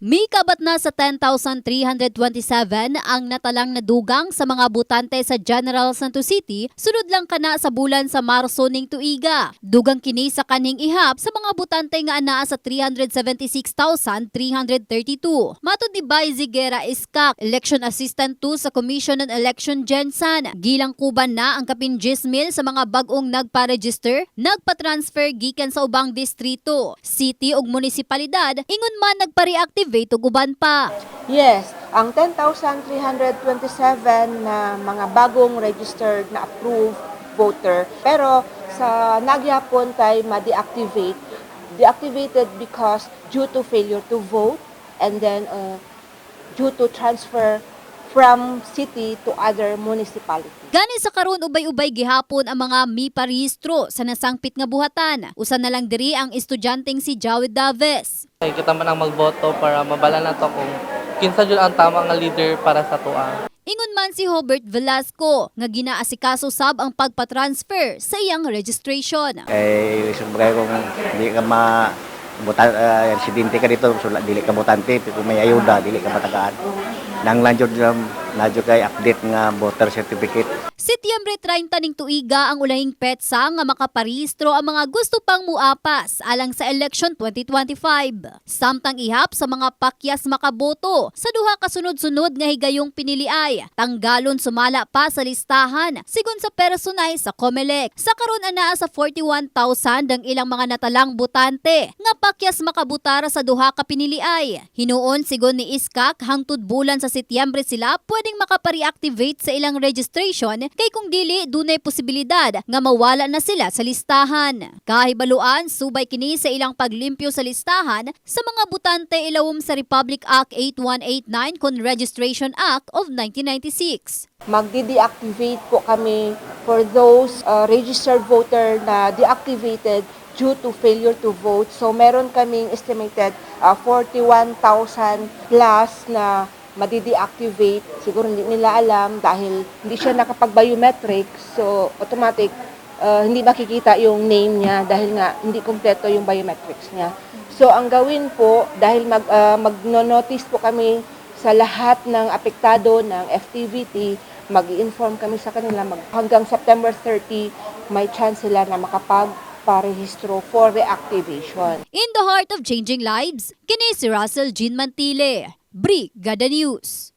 May kabat na sa 10,327 ang natalang na dugang sa mga butante sa General Santos City, sunod lang kana sa bulan sa Marso ning tuiga. Dugang kini sa kaning ihap sa mga butante nga anaa sa 376,332. Matod ni Bay Ziguera Iskak, Election Assistant 2 sa Commission on Election Gensan, gilang kuban na ang kapin 10,000 sa mga bag-ong nagpa-register, nagpa-transfer gikan sa ubang distrito, city ug munisipalidad, ingon man nagpa-reactivate ug uban pa. Yes, ang 10,327 na mga bagong registered na approved voter, pero sa nagyapon tay ma-deactivate, deactivated because due to failure to vote and then due to transfer from city to other municipality. Gani sa karon ubay-ubay gihapon ang mga miparehistro sa nasangpit nga buhatan. Usa na lang diri ang estudyanteng si Jawed Daves. Ay, kita man ang magboto para mabala na to kung kinsa jud ang tama nga leader para sa tuang. Ingon man si Robert Velasco nga ginaasikaso sab ang pagpatransfer sa iyang registration. Siyempre kung hindi ka residente ka dito, so dili ka botante, kung may ayuda, dili ka matagaan. Nang lang jud kay update nga voter certificate. Setyembre 30 ning tuiga ang ulahing petsa nga makaparehistro ang mga gusto pang muapas alang sa election 2025. Samtang ihap sa mga pakyas makaboto sa duha ka sunod-sunod nga higayong piniliay, tanggalon sumala pa sa listahan sigon sa personay sa COMELEC. Sa karon anaa sa 41,000 ang ilang mga natalang botante nga pakyas makabutara sa duha ka piniliay. Hinuon sigon ni Iskak hangtod bulan sa Setyembre sila pwedeng makapareactivate sa ilang registration kay kung dili dunay posibilidad nga mawala na sila sa listahan. Kahibaluan subay kini sa ilang paglimpyo sa listahan sa mga botante ilawom sa Republic Act 8189 kon Registration Act of 1996. Magdi-deactivate po kami for those registered voter na deactivated due to failure to vote. So meron kaming estimated 41,000 plus na madi-deactivate. Siguro hindi nila alam dahil hindi siya nakapag-biometrics. So automatic, hindi makikita yung name niya dahil nga hindi kompleto yung biometrics niya. So ang gawin po, dahil mag-notice po kami sa lahat ng apektado ng FTVT, mag-i-inform kami sa kanila hanggang September 30, may chance sila na makapag-parehistro for reactivation. In the heart of changing lives, kini si Russell Jean Mantile, Brigada News.